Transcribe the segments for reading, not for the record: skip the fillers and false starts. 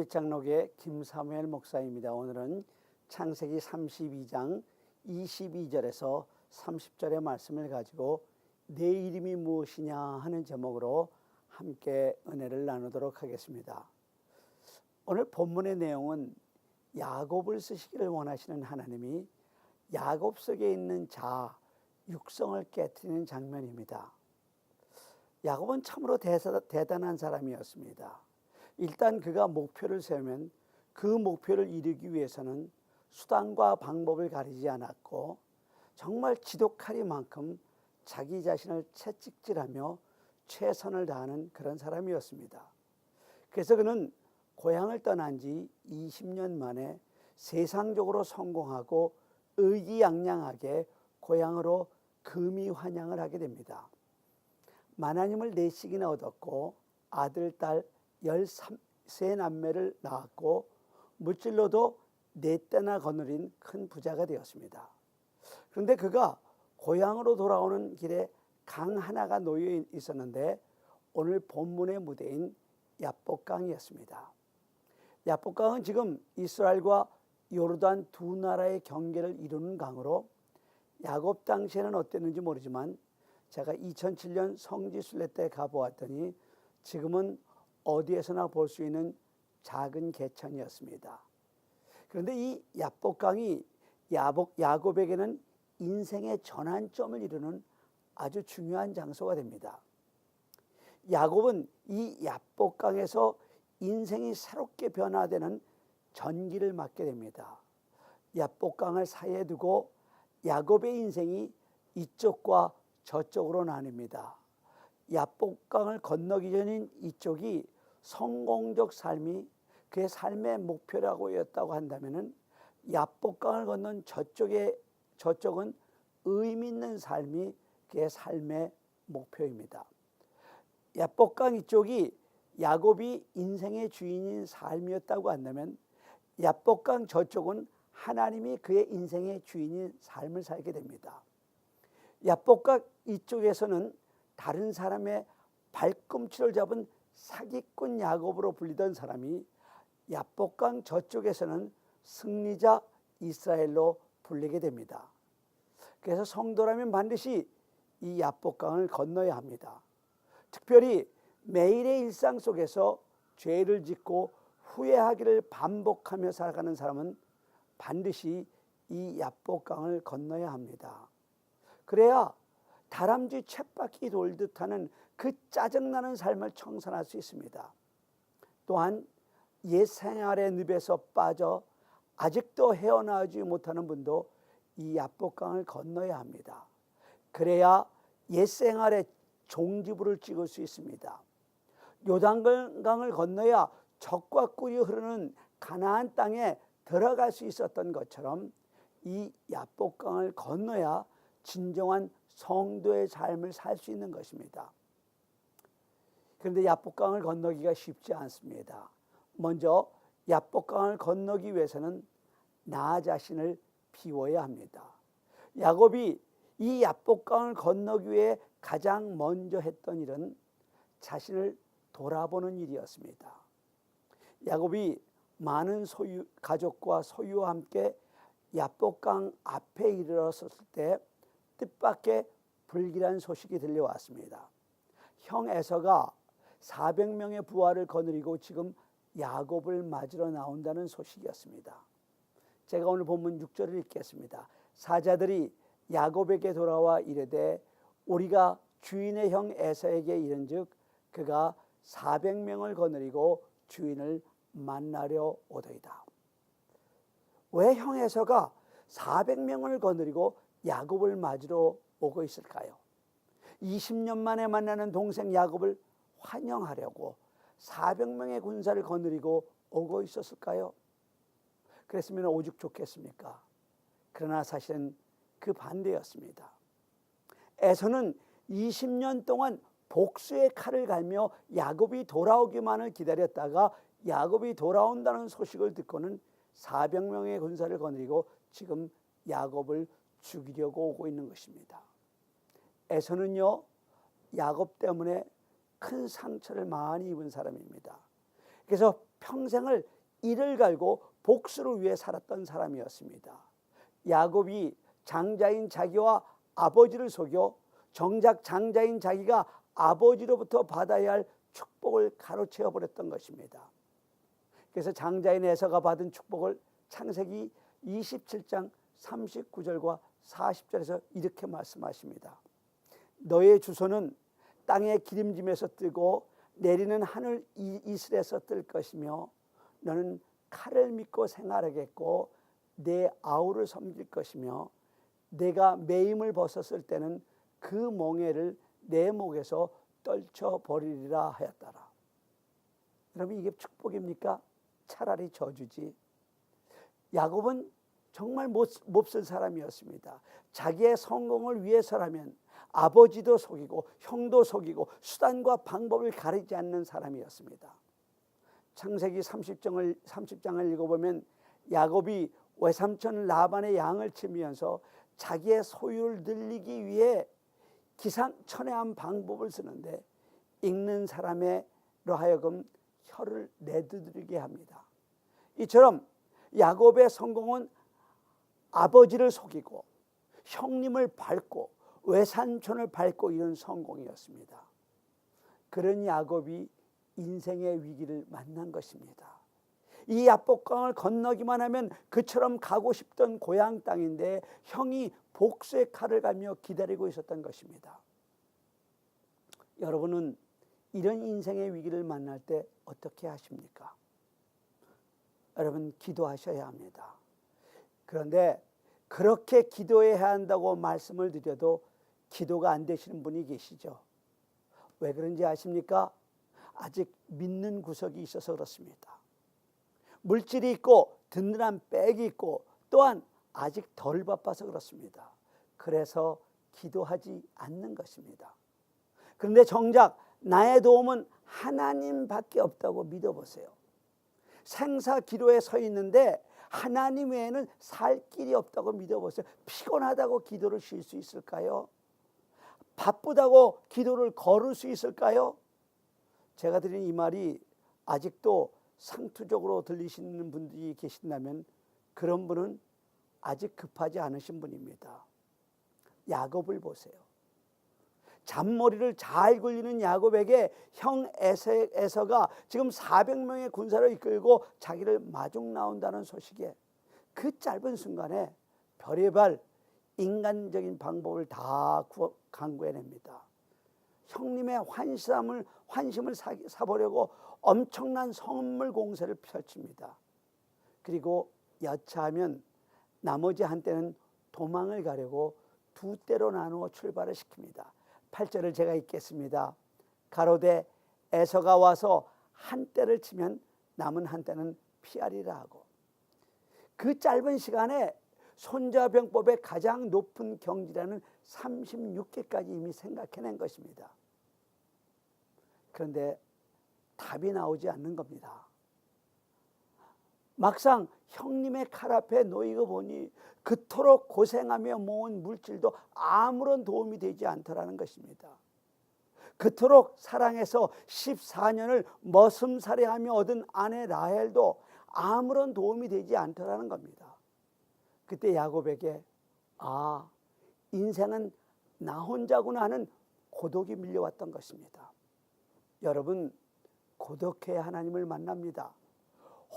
햇빛 장로교회 김사무엘 목사입니다. 오늘은 창세기 32장 22절에서 30절의 말씀을 가지고 내 이름이 무엇이냐 하는 제목으로 함께 은혜를 나누도록 하겠습니다. 오늘 본문의 내용은 야곱을 쓰시기를 원하시는 하나님이 야곱 속에 있는 자, 육성을 깨트리는 장면입니다. 야곱은 참으로 대단한 사람이었습니다. 일단 그가 목표를 세우면 그 목표를 이루기 위해서는 수단과 방법을 가리지 않았고 정말 지독하리만큼 자기 자신을 채찍질하며 최선을 다하는 그런 사람이었습니다. 그래서 그는 고향을 떠난 지 20년 만에 세상적으로 성공하고 의기양양하게 고향으로 금이 환영을 하게 됩니다. 마나님을 4씩이나 얻었고 아들, 딸 13남매를 낳았고 무찔러도 4대나 거느린 큰 부자가 되었습니다. 그런데 그가 고향으로 돌아오는 길에 강 하나가 놓여 있었는데 오늘 본문의 무대인 야복강이었습니다. 야복강은 지금 이스라엘과 요르단 두 나라의 경계를 이루는 강으로 야곱 당시에는 어땠는지 모르지만 제가 2007년 성지순례 때 가보았더니 지금은 어디에서나 볼 수 있는 작은 개천이었습니다. 그런데 이 야복강이 야곱에게는 인생의 전환점을 이루는 아주 중요한 장소가 됩니다. 야곱은 이 야복강에서 인생이 새롭게 변화되는 전기를 맞게 됩니다. 야복강을 사이에 두고 야곱의 인생이 이쪽과 저쪽으로 나뉩니다. 야복강을 건너기 전인 이쪽이 성공적 삶이 그의 삶의 목표라고 였다고 한다면 야복강을 건넌 저쪽은 의미 있는 삶이 그의 삶의 목표입니다. 야복강 이쪽이 야곱이 인생의 주인인 삶이었다고 한다면 야복강 저쪽은 하나님이 그의 인생의 주인인 삶을 살게 됩니다. 야복강 이쪽에서는 다른 사람의 발꿈치를 잡은 사기꾼 야곱으로 불리던 사람이 야복강 저쪽에서는 승리자 이스라엘로 불리게 됩니다. 그래서 성도라면 반드시 이 야복강을 건너야 합니다. 특별히 매일의 일상 속에서 죄를 짓고 후회하기를 반복하며 살아가는 사람은 반드시 이 야복강을 건너야 합니다. 그래야 다람쥐 쳇바퀴 돌듯 하는 그 짜증나는 삶을 청산할 수 있습니다. 또한 옛 생활의 늪에서 빠져 아직도 헤어나오지 못하는 분도 이 야복강을 건너야 합니다. 그래야 옛 생활의 종지부를 찍을 수 있습니다. 요단강을 건너야 젖과 꿀이 흐르는 가나안 땅에 들어갈 수 있었던 것처럼 이 야복강을 건너야 진정한 성도의 삶을 살 수 있는 것입니다. 그런데 야복강을 건너기가 쉽지 않습니다. 먼저 야복강을 건너기 위해서는 나 자신을 비워야 합니다. 야곱이 이 야복강을 건너기 위해 가장 먼저 했던 일은 자신을 돌아보는 일이었습니다. 야곱이 많은 가족과 소유와 함께 야복강 앞에 이르렀을 때 뜻밖의 불길한 소식이 들려왔습니다. 형 에서가 400명의 부하를 거느리고 지금 야곱을 맞으러 나온다는 소식이었습니다. 제가 오늘 본문 6절을 읽겠습니다. 사자들이 야곱에게 돌아와 이르되 우리가 주인의 형 에서에게 이른즉 그가 400명을 거느리고 주인을 만나려 오더이다. 왜 형 에서가 400명을 거느리고 야곱을 맞으러 오고 있을까요? 20년 만에 만나는 동생 야곱을 환영하려고 400명의 군사를 거느리고 오고 있었을까요? 그랬으면 오죽 좋겠습니까? 그러나 사실은 그 반대였습니다. 에서는 20년 동안 복수의 칼을 갈며 야곱이 돌아오기만을 기다렸다가 야곱이 돌아온다는 소식을 듣고는 400명의 군사를 거느리고 지금 야곱을 죽이려고 오고 있는 것입니다. 에서는요, 야곱 때문에 큰 상처를 많이 입은 사람입니다. 그래서 평생을 이를 갈고 복수를 위해 살았던 사람이었습니다. 야곱이 장자인 자기와 아버지를 속여 정작 장자인 자기가 아버지로부터 받아야 할 축복을 가로채워 버렸던 것입니다. 그래서 장자인 에서가 받은 축복을 창세기 27장 39절과 40절에서 이렇게 말씀하십니다. 너의 주소는 땅의 기름짐에서 뜨고 내리는 하늘 이슬에서 뜰 것이며 너는 칼을 믿고 생활하겠고 내 아우를 섬길 것이며 내가 매임을 벗었을 때는 그 멍에를 내 목에서 떨쳐버리리라 하였더라. 여러분, 이게 축복입니까? 차라리 저주지. 야곱은 정말 몹쓸 사람이었습니다. 자기의 성공을 위해서라면 아버지도 속이고 형도 속이고 수단과 방법을 가리지 않는 사람이었습니다. 창세기 30장을 읽어보면 야곱이 외삼촌 라반의 양을 치면서 자기의 소유를 늘리기 위해 기상천외한 방법을 쓰는데 읽는 사람으로 하여금 혀를 내두드리게 합니다. 이처럼 야곱의 성공은 아버지를 속이고 형님을 밟고 외삼촌을 밟고 이런 성공이었습니다. 그런 야곱이 인생의 위기를 만난 것입니다. 이 야복강을 건너기만 하면 그처럼 가고 싶던 고향 땅인데 형이 복수의 칼을 갈며 기다리고 있었던 것입니다. 여러분은 이런 인생의 위기를 만날 때 어떻게 하십니까? 여러분, 기도하셔야 합니다. 그런데 그렇게 기도해야 한다고 말씀을 드려도 기도가 안 되시는 분이 계시죠. 왜 그런지 아십니까? 아직 믿는 구석이 있어서 그렇습니다. 물질이 있고 든든한 백이 있고 또한 아직 덜 바빠서 그렇습니다. 그래서 기도하지 않는 것입니다. 그런데 정작 나의 도움은 하나님밖에 없다고 믿어보세요. 생사기로에 서 있는데 하나님 외에는 살 길이 없다고 믿어보세요. 피곤하다고 기도를 쉴 수 있을까요? 바쁘다고 기도를 거를 수 있을까요? 제가 드린 이 말이 아직도 상투적으로 들리시는 분들이 계신다면 그런 분은 아직 급하지 않으신 분입니다. 야곱을 보세요. 잔머리를 잘 굴리는 야곱에게 형 에서가 지금 400명의 군사를 이끌고 자기를 마중 나온다는 소식에 그 짧은 순간에 별의별 인간적인 방법을 다 강구해냅니다. 형님의 환심을 사보려고 엄청난 선물 공세를 펼칩니다. 그리고 여차하면 나머지 한때는 도망을 가려고 두 때로 나누어 출발을 시킵니다. 8절을 제가 읽겠습니다. 가로되 에서가 와서 한 때를 치면 남은 한 때는 피하리라 하고, 그 짧은 시간에 손자병법의 가장 높은 경지라는 36개까지 이미 생각해낸 것입니다. 그런데 답이 나오지 않는 겁니다. 막상 형님의 칼 앞에 놓이고 보니 그토록 고생하며 모은 물질도 아무런 도움이 되지 않더라는 것입니다. 그토록 사랑해서 14년을 머슴살이하며 얻은 아내 라헬도 아무런 도움이 되지 않더라는 겁니다. 그때 야곱에게 인생은 나 혼자구나 하는 고독이 밀려왔던 것입니다. 여러분, 고독해야 하나님을 만납니다.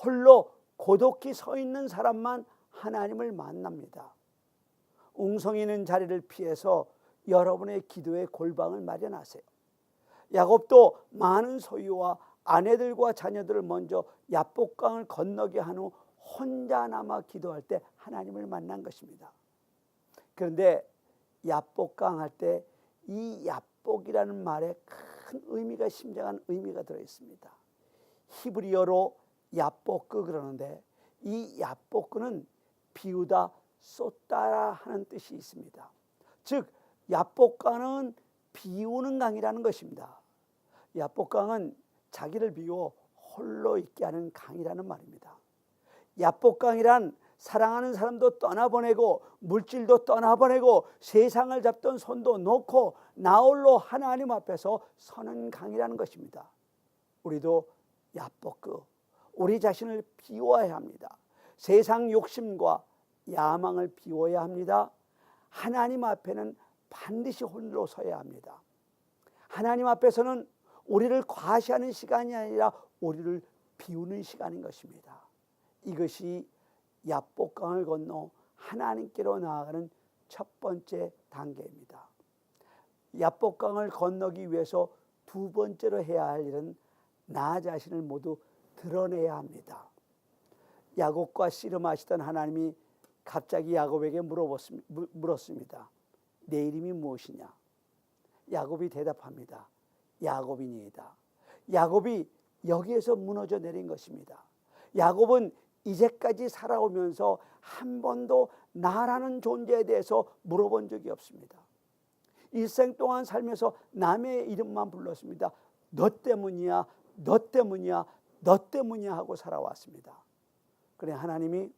홀로 고독히 서 있는 사람만 하나님을 만납니다. 웅성이는 자리를 피해서 여러분의 기도의 골방을 마련하세요. 야곱도 많은 소유와 아내들과 자녀들을 먼저 야복강을 건너게 한 후 혼자 남아 기도할 때 하나님을 만난 것입니다. 그런데 야복강 할 때 이 야복이라는 말에 큰 의미가, 심장한 의미가 들어있습니다. 히브리어로 야복그 그러는데 이 야복그는 비우다, 쏟다라 하는 뜻이 있습니다. 즉 야복강은 비우는 강이라는 것입니다. 야복강은 자기를 비워 홀로 있게 하는 강이라는 말입니다. 야복강이란 사랑하는 사람도 떠나보내고 물질도 떠나보내고 세상을 잡던 손도 놓고 나홀로 하나님 앞에서 서는 강이라는 것입니다. 우리도 야복그, 우리 자신을 비워야 합니다. 세상 욕심과 야망을 비워야 합니다. 하나님 앞에는 반드시 홀로 서야 합니다. 하나님 앞에서는 우리를 과시하는 시간이 아니라 우리를 비우는 시간인 것입니다. 이것이 야복강을 건너 하나님께로 나아가는 첫 번째 단계입니다. 야복강을 건너기 위해서 두 번째로 해야 할 일은 나 자신을 모두 드러내야 합니다. 야곱과 씨름하시던 하나님이 갑자기 야곱에게 물었습니다. 내 이름이 무엇이냐? 야곱이 대답합니다. 야곱이니이다. 야곱이 여기에서 무너져 내린 것입니다. 야곱은 이제까지 살아오면서 한 번도 나라는 존재에 대해서 물어본 적이 없습니다. 일생 동안 살면서 남의 이름만 불렀습니다. 너 때문이야, 너 때문이야, 너 때문이야 하고 살아왔습니다. 그래 하나님이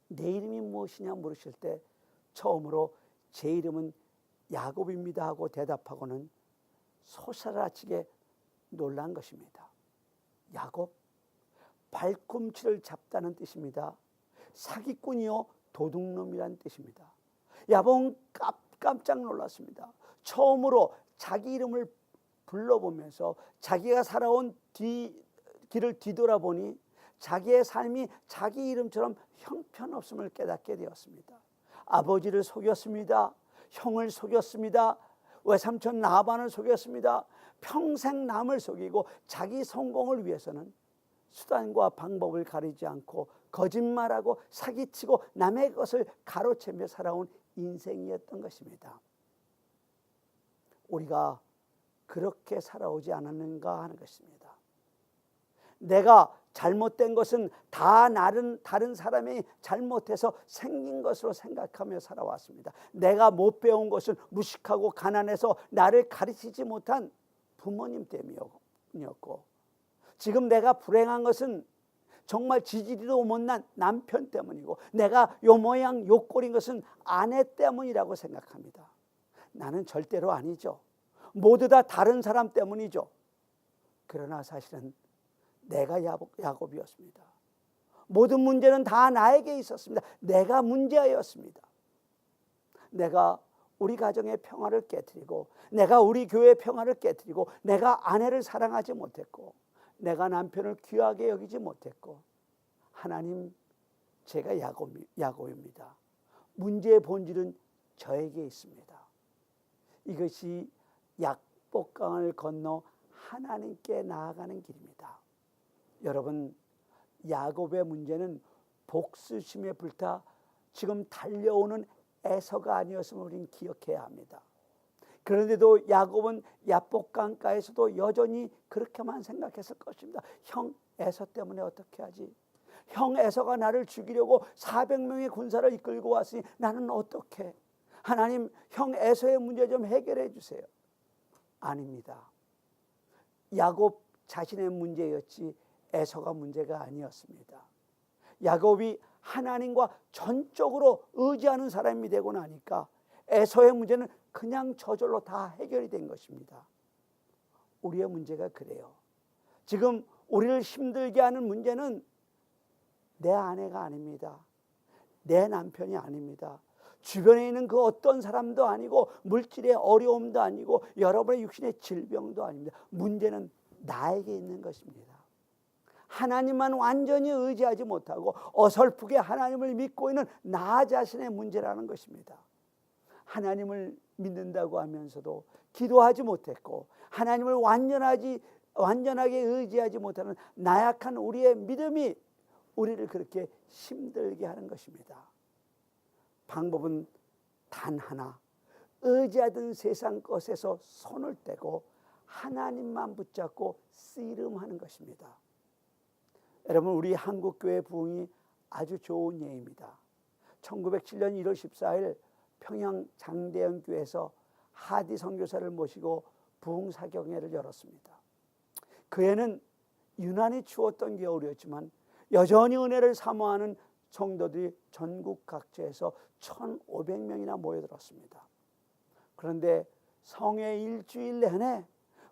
내 이름이 무엇이냐 물으실 때 처음으로 제 이름은 야곱입니다 하고 대답하고는 솟아라치게 놀란 것입니다. 야곱, 발꿈치를 잡다는 뜻입니다. 사기꾼이요 도둑놈이라는 뜻입니다. 야곱은 깜짝 놀랐습니다. 처음으로 자기 이름을 불러보면서 자기가 살아온 길을 뒤돌아보니 자기의 삶이 자기 이름처럼 형편없음을 깨닫게 되었습니다. 아버지를 속였습니다. 형을 속였습니다. 외삼촌 라반을 속였습니다. 평생 남을 속이고 자기 성공을 위해서는 수단과 방법을 가리지 않고 거짓말하고 사기치고 남의 것을 가로채며 살아온 인생이었던 것입니다. 우리가 그렇게 살아오지 않았는가 하는 것입니다. 내가 잘못된 것은 다 다른 사람이 잘못해서 생긴 것으로 생각하며 살아왔습니다. 내가 못 배운 것은 무식하고 가난해서 나를 가르치지 못한 부모님 때문이었고, 지금 내가 불행한 것은 정말 지지리도 못난 남편 때문이고, 내가 요 모양 요 꼴인 것은 아내 때문이라고 생각합니다. 나는 절대로 아니죠. 모두 다 다른 사람 때문이죠. 그러나 사실은 내가 야곱이었습니다. 모든 문제는 다 나에게 있었습니다. 내가 문제였습니다. 내가 우리 가정의 평화를 깨트리고, 내가 우리 교회의 평화를 깨트리고, 내가 아내를 사랑하지 못했고, 내가 남편을 귀하게 여기지 못했고, 하나님, 제가 야곱입니다. 문제의 본질은 저에게 있습니다. 이것이 야복강을 건너 하나님께 나아가는 길입니다. 여러분, 야곱의 문제는 복수심에 불타 지금 달려오는 에서가 아니었음을 우리는 기억해야 합니다. 그런데도 야곱은 야복강가에서도 여전히 그렇게만 생각했을 것입니다. 형 에서 때문에 어떻게 하지? 형 에서가 나를 죽이려고 400명의 군사를 이끌고 왔으니 나는 어떻게? 하나님, 형 에서의 문제 좀 해결해 주세요. 아닙니다. 야곱 자신의 문제였지 에서가 문제가 아니었습니다. 야곱이 하나님과 전적으로 의지하는 사람이 되고 나니까 에서의 문제는 그냥 저절로 다 해결이 된 것입니다. 우리의 문제가 그래요. 지금 우리를 힘들게 하는 문제는 내 아내가 아닙니다. 내 남편이 아닙니다. 주변에 있는 그 어떤 사람도 아니고, 물질의 어려움도 아니고, 여러분의 육신의 질병도 아닙니다. 문제는 나에게 있는 것입니다. 하나님만 완전히 의지하지 못하고 어설프게 하나님을 믿고 있는 나 자신의 문제라는 것입니다. 하나님을 믿는다고 하면서도 기도하지 못했고, 하나님을 완전하게 의지하지 못하는 나약한 우리의 믿음이 우리를 그렇게 힘들게 하는 것입니다. 방법은 단 하나, 의지하던 세상 것에서 손을 떼고 하나님만 붙잡고 씨름하는 것입니다. 여러분, 우리 한국교회 부흥이 아주 좋은 예입니다. 1907년 1월 14일 평양 장대현교회에서 하디 선교사를 모시고 부흥사경회를 열었습니다. 그 해는 유난히 추웠던 겨울이었지만 여전히 은혜를 사모하는 성도들이 전국 각지에서 1,500명이나 모여들었습니다. 그런데 성회 일주일 내내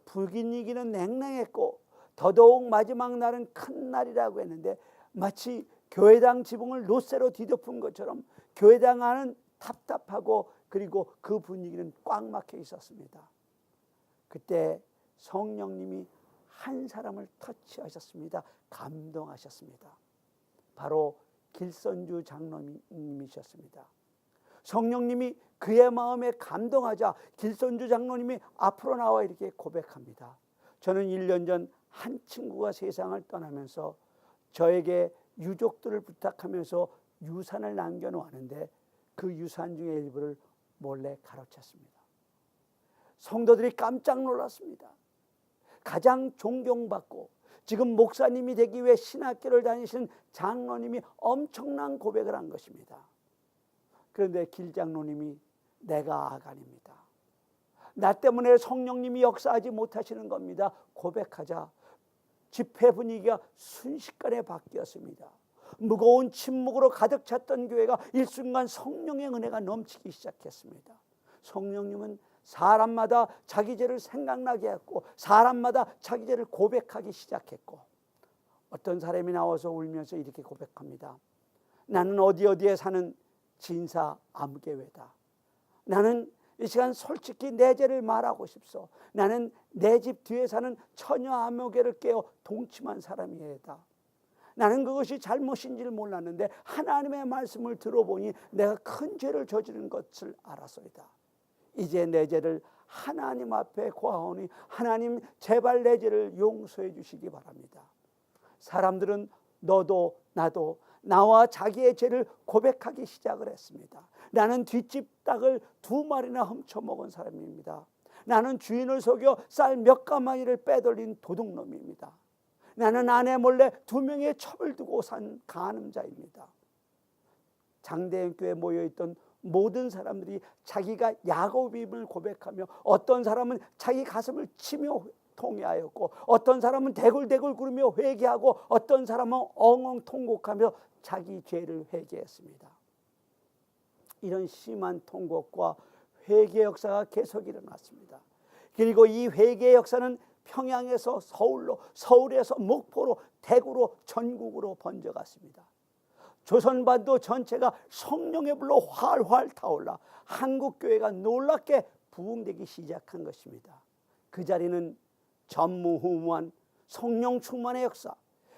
불긴 이기는 냉랭했고 더더욱 마지막 날은 큰 날이라고 했는데 마치 교회당 지붕을 롯새로 뒤덮은 것처럼 교회당 안은 답답하고 그리고 그 분위기는 꽉 막혀 있었습니다. 그때 성령님이 한 사람을 터치하셨습니다. 감동하셨습니다. 바로 길선주 장로님이셨습니다. 성령님이 그의 마음에 감동하자 길선주 장로님이 앞으로 나와 이렇게 고백합니다. 저는 1년 전 한 친구가 세상을 떠나면서 저에게 유족들을 부탁하면서 유산을 남겨놓았는데 그 유산 중에 일부를 몰래 가로챘습니다. 성도들이 깜짝 놀랐습니다. 가장 존경받고 지금 목사님이 되기 위해 신학교를 다니시는 장로님이 엄청난 고백을 한 것입니다. 그런데 길 장로님이 내가 아간입니다. 나 때문에 성령님이 역사하지 못하시는 겁니다. 고백하자 집회 분위기가 순식간에 바뀌었습니다. 무거운 침묵으로 가득 찼던 교회가 일순간 성령의 은혜가 넘치기 시작했습니다. 성령님은 사람마다 자기 죄를 생각나게 했고 사람마다 자기 죄를 고백하기 시작했고 어떤 사람이 나와서 울면서 이렇게 고백합니다. 나는 어디에 사는 진사 아무개회다. 나는 이 시간 솔직히 내 죄를 말하고 싶소. 나는 내 집 뒤에 사는 처녀 아무개를 깨어 동침한 사람이다. 나는 그것이 잘못인지를 몰랐는데 하나님의 말씀을 들어보니 내가 큰 죄를 저지른 것을 알았소이다. 이제 내 죄를 하나님 앞에 고하오니 하나님 제발 내 죄를 용서해 주시기 바랍니다. 사람들은 너도 나도 나와 자기의 죄를 고백하기 시작을 했습니다. 나는 뒷집 닭을 2마리나 훔쳐먹은 사람입니다. 나는 주인을 속여 쌀 몇 가마니를 빼돌린 도둑놈입니다. 나는 아내 몰래 2명의 첩을 두고 산 간음자입니다. 장대교회에 모여있던 모든 사람들이 자기가 야곱임을 고백하며 어떤 사람은 자기 가슴을 치며 통회하였고 어떤 사람은 대굴대굴 구르며 회개하고 어떤 사람은 엉엉 통곡하며 자기 죄를 회개했습니다. 이런 심한 통곡과 회개 역사가 계속 일어났습니다. 그리고 이 회개 역사는 평양에서 서울로, 서울에서 목포로, 대구로, 전국으로 번져갔습니다. 조선반도 전체가 성령의 불로 활활 타올라 한국교회가 놀랍게 부흥되기 시작한 것입니다. 그 자리는 전무후무한 성령 충만의 역사,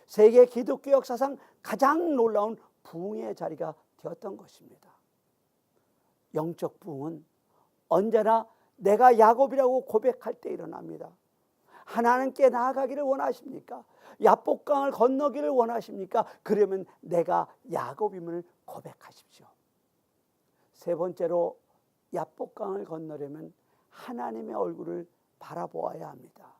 세계 기독교 역사상 가장 놀라운 부흥의 자리가 되었던 것입니다. 영적 부흥은 언제나 내가 야곱이라고 고백할 때 일어납니다. 하나님께 나아가기를 원하십니까? 야복강을 건너기를 원하십니까? 그러면 내가 야곱임을 고백하십시오. 세 번째로 야복강을 건너려면 하나님의 얼굴을 바라보아야 합니다.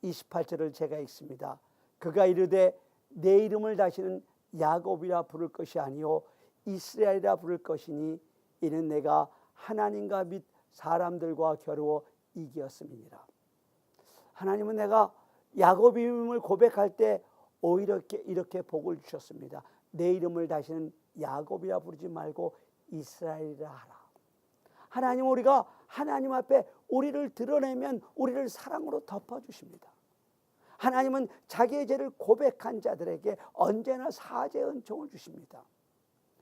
28절을 제가 읽습니다. 그가 이르되 내 이름을 다시는 야곱이라 부를 것이 아니요 이스라엘이라 부를 것이니 이는 내가 하나님과 및 사람들과 겨루어 이겼음이니라. 하나님은 내가 야곱임을 고백할 때 오히려 이렇게 복을 주셨습니다. 내 이름을 다시는 야곱이라 부르지 말고 이스라엘이라 하라. 하나님, 우리가 하나님 앞에 우리를 드러내면 우리를 사랑으로 덮어주십니다. 하나님은 자기의 죄를 고백한 자들에게 언제나 사죄의 은총을 주십니다.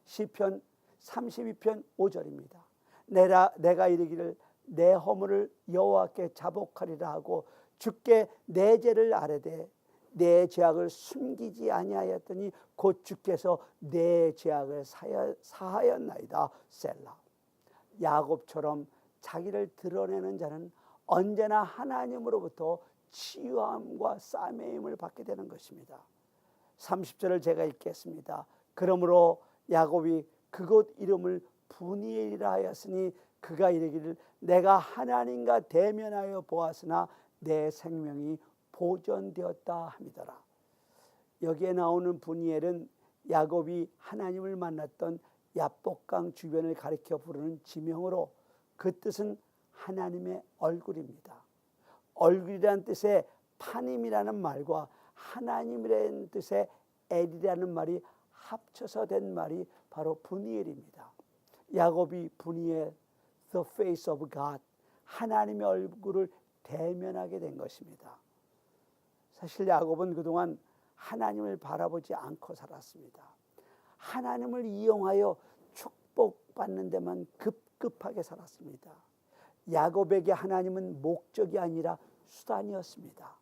시편 32편 5절입니다. 내가 이르기를 내 허물을 여호와께 자복하리라 하고 주께 내 죄를 아뢰되 내 죄악을 숨기지 아니하였더니 곧 주께서 내 죄악을 사하였나이다. 셀라. 야곱처럼 자기를 드러내는 자는 언제나 하나님으로부터 치유함과 싸매임을 받게 되는 것입니다. 30절을 제가 읽겠습니다. 그러므로 야곱이 그곳 이름을 분이엘이라 하였으니 그가 이르기를 내가 하나님과 대면하여 보았으나 내 생명이 보존되었다 함이더라. 여기에 나오는 분이엘은 야곱이 하나님을 만났던 야복강 주변을 가리켜 부르는 지명으로 그 뜻은 하나님의 얼굴입니다. 얼굴이라는 뜻의 파님이라는 말과 하나님이라는 뜻의 엘이라는 말이 합쳐서 된 말이 바로 분이엘입니다. 야곱이 분이엘, the face of God, 하나님의 얼굴을 대면하게 된 것입니다. 사실 야곱은 그동안 하나님을 바라보지 않고 살았습니다. 하나님을 이용하여 축복받는 데만 급급하게 살았습니다. 야곱에게 하나님은 목적이 아니라 수단이었습니다.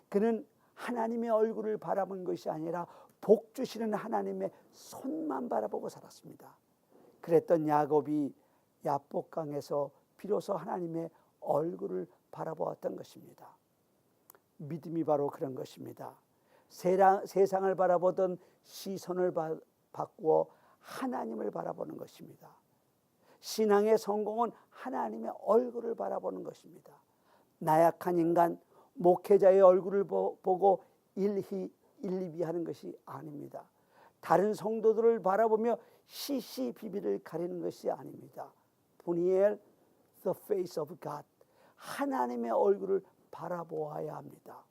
그는 하나님의 얼굴을 바라본 것이 아니라 복 주시는 하나님의 손만 바라보고 살았습니다. 그랬던 야곱이 야복강에서 비로소 하나님의 얼굴을 바라보았던 것입니다. 믿음이 바로 그런 것입니다. 세상을 바라보던 시선을 바꾸어 하나님을 바라보는 것입니다. 신앙의 성공은 하나님의 얼굴을 바라보는 것입니다. 나약한 인간, 목회자의 얼굴을 보고 일희일비하는 것이 아닙니다. 다른 성도들을 바라보며 시시비비를 가리는 것이 아닙니다. 보니엘 the face of God, 하나님의 얼굴을 바라보아야 합니다.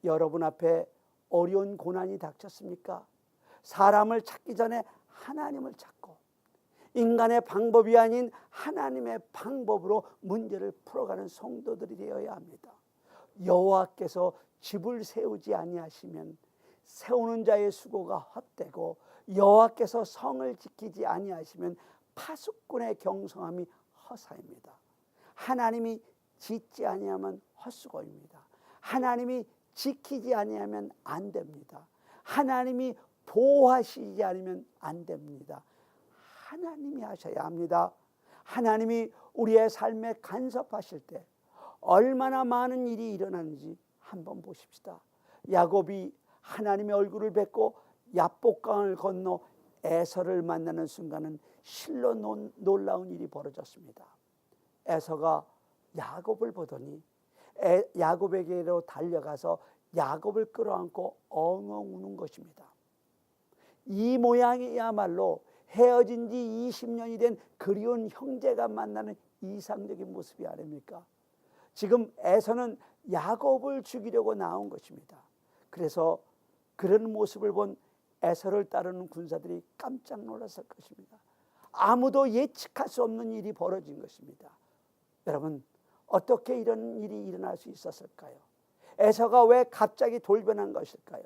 여러분 앞에 어려운 고난이 닥쳤습니까? 사람을 찾기 전에 하나님을 찾고 인간의 방법이 아닌 하나님의 방법으로 문제를 풀어가는 성도들이 되어야 합니다. 여호와께서 집을 세우지 아니하시면 세우는 자의 수고가 헛되고 여호와께서 성을 지키지 아니하시면 파수꾼의 경성함이 허사입니다. 하나님이 짓지 아니하면 헛수고입니다. 하나님이 지키지 아니하면 안 됩니다. 하나님이 보호하시지 않으면 안 됩니다. 하나님이 하셔야 합니다. 하나님이 우리의 삶에 간섭하실 때 얼마나 많은 일이 일어나는지 한번 보십시다. 야곱이 하나님의 얼굴을 뵙고 야복강을 건너 에서를 만나는 순간은 실로 놀라운 일이 벌어졌습니다. 에서가 야곱을 보더니 야곱에게로 달려가서 야곱을 끌어안고 엉엉 우는 것입니다. 이 모양이야말로 헤어진 지 20년이 된 그리운 형제가 만나는 이상적인 모습이 아닙니까? 지금 에서는 야곱을 죽이려고 나온 것입니다. 그래서 그런 모습을 본 에서를 따르는 군사들이 깜짝 놀랐을 것입니다. 아무도 예측할 수 없는 일이 벌어진 것입니다. 여러분, 어떻게 이런 일이 일어날 수 있었을까요? 에서가 왜 갑자기 돌변한 것일까요?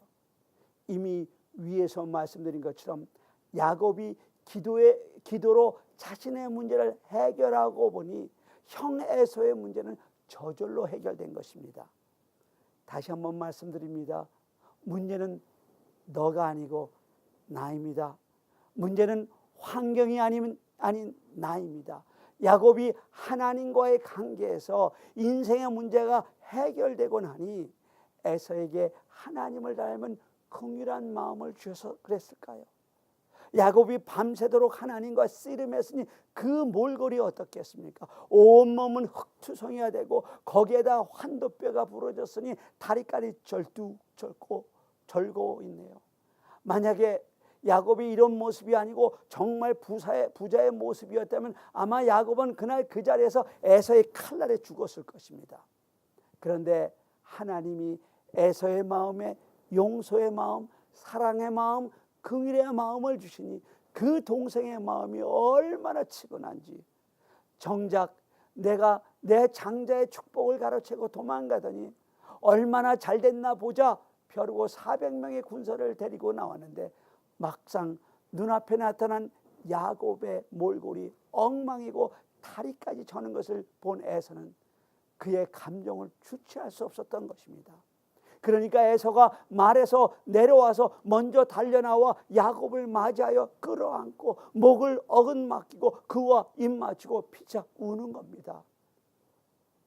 이미 위에서 말씀드린 것처럼 야곱이 기도로 자신의 문제를 해결하고 보니 형 에서의 문제는 저절로 해결된 것입니다. 다시 한번 말씀드립니다. 문제는 너가 아니고 나입니다. 문제는 환경이 아닌 나입니다. 야곱이 하나님과의 관계에서 인생의 문제가 해결되고 나니 에서에게 하나님을 닮은 긍휼한 마음을 주셔서 그랬을까요? 야곱이 밤새도록 하나님과 씨름했으니 그 몰골이 어떻겠습니까? 온몸은 흙투성이가 되고 거기에다 환도뼈가 부러졌으니 다리까지 절뚝 절고 있네요. 만약에 야곱이 이런 모습이 아니고 정말 부자의 모습이었다면 아마 야곱은 그날 그 자리에서 에서의 칼날에 죽었을 것입니다. 그런데 하나님이 에서의 마음에 용서의 마음, 사랑의 마음, 긍휼의 마음을 주시니 그 동생의 마음이 얼마나 치근한지, 정작 내가 내 장자의 축복을 가로채고 도망가더니 얼마나 잘됐나 보자 벼르고 400명의 군사를 데리고 나왔는데 막상 눈앞에 나타난 야곱의 몰골이 엉망이고 다리까지 저는 것을 본 에서는 그의 감정을 주체할 수 없었던 것입니다. 그러니까 에서가 말에서 내려와서 먼저 달려나와 야곱을 맞이하여 끌어안고 목을 어긋맞기고 그와 입맞추고 피차 우는 겁니다.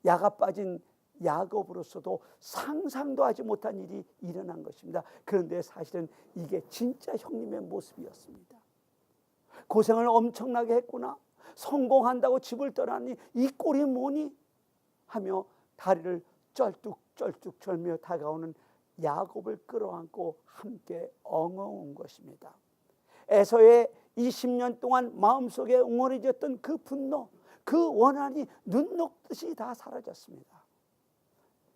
야가 빠진 야곱으로서도 상상도 하지 못한 일이 일어난 것입니다. 그런데 사실은 이게 진짜 형님의 모습이었습니다. 고생을 엄청나게 했구나, 성공한다고 집을 떠나니 이 꼴이 뭐니 하며 다리를 쩔뚝쩔뚝 절며 다가오는 야곱을 끌어안고 함께 엉엉 운 것입니다. 에서의 20년 동안 마음속에 응어리졌던 그 분노, 그 원한이 눈 녹듯이 다 사라졌습니다.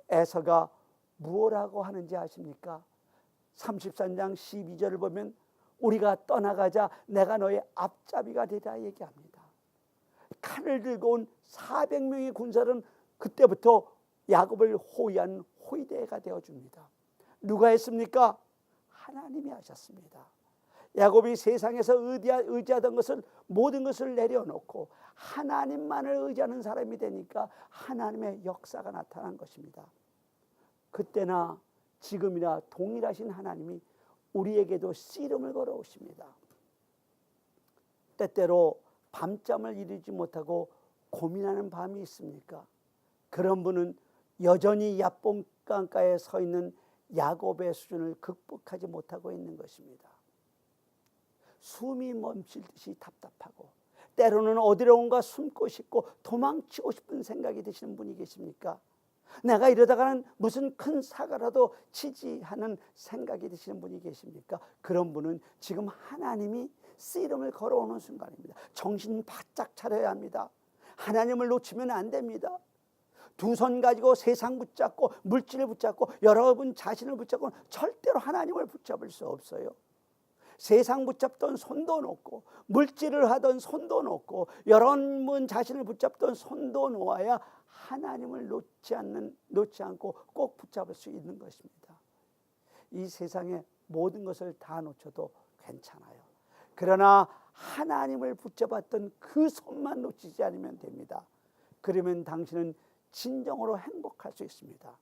에서가 무엇라고 하는지 아십니까? 33장 12절을 보면 우리가 떠나가자 내가 너의 앞잡이가 되다 얘기합니다. 칼을 들고 온 400명의 군사는 그때부터 야곱을 호위한 포위대가 되어줍니다. 누가 했습니까? 하나님이 하셨습니다. 야곱이 세상에서 의지하던 것을 모든 것을 내려놓고 하나님만을 의지하는 사람이 되니까 하나님의 역사가 나타난 것입니다. 그때나 지금이나 동일하신 하나님이 우리에게도 씨름을 걸어오십니다. 때때로 밤잠을 이루지 못하고 고민하는 밤이 있습니까? 그런 분은 여전히 야복강가에 서 있는 야곱의 수준을 극복하지 못하고 있는 것입니다. 숨이 멈출 듯이 답답하고 때로는 어디론가 숨고 싶고 도망치고 싶은 생각이 드시는 분이 계십니까? 내가 이러다가는 무슨 큰 사고라도 치지 하는 생각이 드시는 분이 계십니까? 그런 분은 지금 하나님이 씨름을 걸어오는 순간입니다. 정신 바짝 차려야 합니다. 하나님을 놓치면 안 됩니다. 두 손 가지고 세상 붙잡고 물질을 붙잡고 여러분 자신을 붙잡고 절대로 하나님을 붙잡을 수 없어요. 세상 붙잡던 손도 놓고 물질을 하던 손도 놓고 여러분 자신을 붙잡던 손도 놓아야 하나님을 놓지 않고 꼭 붙잡을 수 있는 것입니다. 이 세상의 모든 것을 다 놓쳐도 괜찮아요. 그러나 하나님을 붙잡았던 그 손만 놓치지 않으면 됩니다. 그러면 당신은 진정으로 행복할 수 있습니다.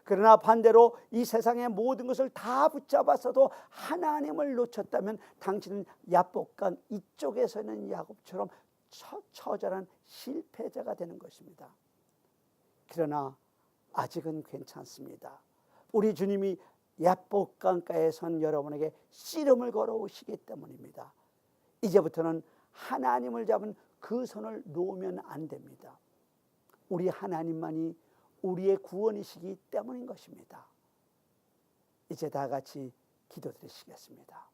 그러나 반대로 이 세상의 모든 것을 다 붙잡았어도 하나님을 놓쳤다면 당신은 야복강 이쪽에 서는 야곱처럼 처절한 실패자가 되는 것입니다. 그러나 아직은 괜찮습니다. 우리 주님이 야복강가에 선 여러분에게 씨름을 걸어오시기 때문입니다. 이제부터는 하나님을 잡은 그 손을 놓으면 안 됩니다. 우리 하나님만이 우리의 구원이시기 때문인 것입니다. 이제 다 같이 기도드리시겠습니다.